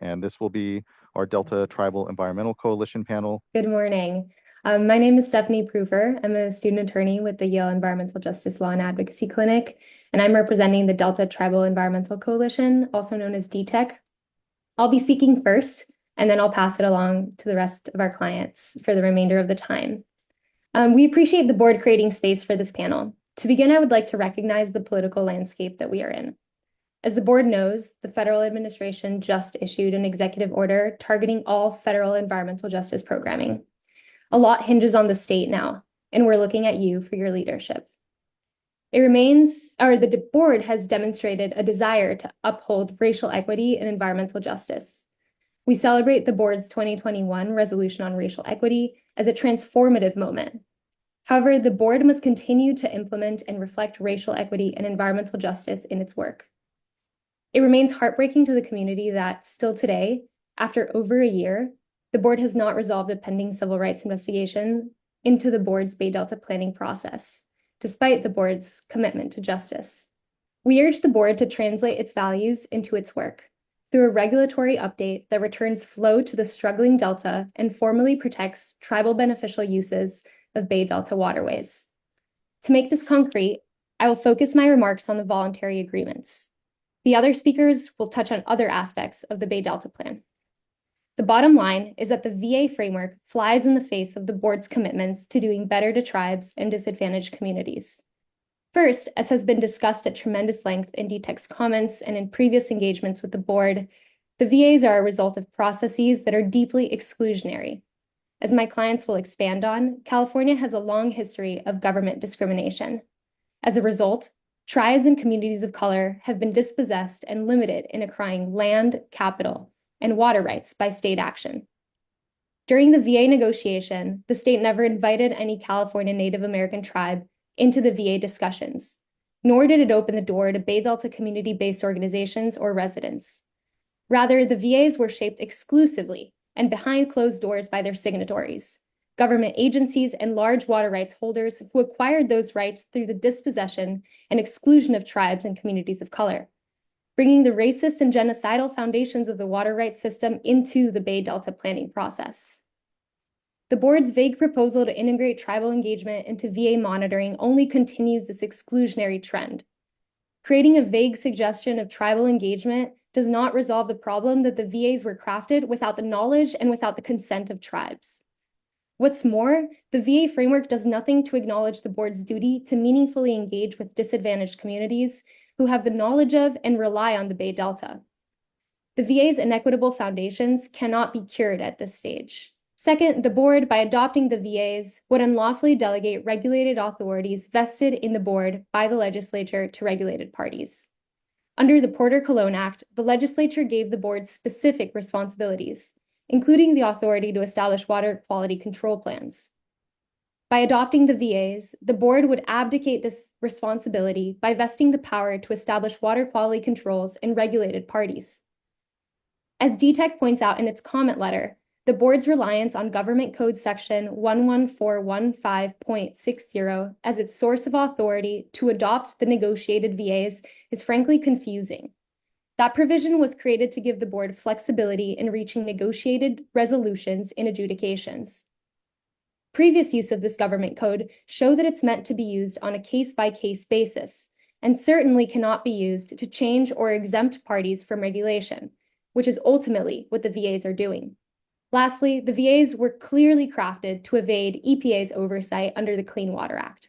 and this will be our Delta Tribal Environmental Coalition panel. Good morning. My name is Stephanie Proofer. I'm a student attorney with the Yale Environmental Justice Law and Advocacy Clinic, and I'm representing the Delta Tribal Environmental Coalition, also known as DTEC. I'll be speaking first, and then I'll pass it along to the rest of our clients for the remainder of the time. We appreciate the board creating space for this panel. To begin, I would like to recognize the political landscape that we are in. As the board knows, the federal administration just issued an executive order targeting all federal environmental justice programming. A lot hinges on the state now, and we're looking at you for your leadership. The board has demonstrated a desire to uphold racial equity and environmental justice. We celebrate the board's 2021 resolution on racial equity as a transformative moment. However, the board must continue to implement and reflect racial equity and environmental justice in its work. It remains heartbreaking to the community that still today, after over a year, the board has not resolved a pending civil rights investigation into the board's Bay Delta planning process, despite the board's commitment to justice. We urge the board to translate its values into its work through a regulatory update that returns flow to the struggling Delta and formally protects tribal beneficial uses of Bay Delta waterways. To make this concrete, I will focus my remarks on the voluntary agreements. The other speakers will touch on other aspects of the Bay Delta Plan. The bottom line is that the VA framework flies in the face of the board's commitments to doing better to tribes and disadvantaged communities. First, as has been discussed at tremendous length in DTEC's comments and in previous engagements with the board, the VAs are a result of processes that are deeply exclusionary. As my clients will expand on, California has a long history of government discrimination. As a result, tribes and communities of color have been dispossessed and limited in acquiring land, capital, and water rights by state action. During the VA negotiation, the state never invited any California Native American tribe into the VA discussions, nor did it open the door to Bay Delta community-based organizations or residents. Rather, the VAs were shaped exclusively and behind closed doors by their signatories, government agencies and large water rights holders who acquired those rights through the dispossession and exclusion of tribes and communities of color, bringing the racist and genocidal foundations of the water rights system into the Bay Delta planning process. The board's vague proposal to integrate tribal engagement into VA monitoring only continues this exclusionary trend. Creating a vague suggestion of tribal engagement does not resolve the problem that the VAs were crafted without the knowledge and without the consent of tribes. What's more, the VA framework does nothing to acknowledge the board's duty to meaningfully engage with disadvantaged communities who have the knowledge of and rely on the Bay Delta. The VA's inequitable foundations cannot be cured at this stage. Second, the board, by adopting the VAs, would unlawfully delegate regulated authorities vested in the board by the legislature to regulated parties. Under the Porter-Cologne Act, the legislature gave the board specific responsibilities, including the authority to establish water quality control plans. By adopting the VAs, the board would abdicate this responsibility by vesting the power to establish water quality controls in regulated parties. As DTEC points out in its comment letter, the board's reliance on Government Code Section 11415.60 as its source of authority to adopt the negotiated VAs is frankly confusing. That provision was created to give the board flexibility in reaching negotiated resolutions in adjudications. Previous use of this government code show that it's meant to be used on a case-by-case basis, and certainly cannot be used to change or exempt parties from regulation, which is ultimately what the VAs are doing. Lastly, the VAs were clearly crafted to evade EPA's oversight under the Clean Water Act.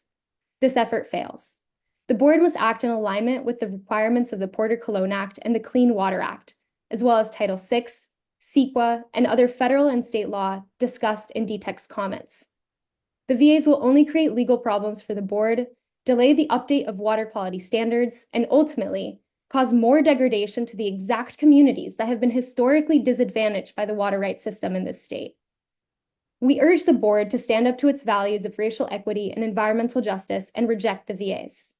This effort fails. The board must act in alignment with the requirements of the Porter-Cologne Act and the Clean Water Act, as well as Title VI, CEQA, and other federal and state law discussed in DTEC's comments. The VAs will only create legal problems for the board, delay the update of water quality standards, and ultimately cause more degradation to the exact communities that have been historically disadvantaged by the water rights system in this state. We urge the board to stand up to its values of racial equity and environmental justice and reject the VAs.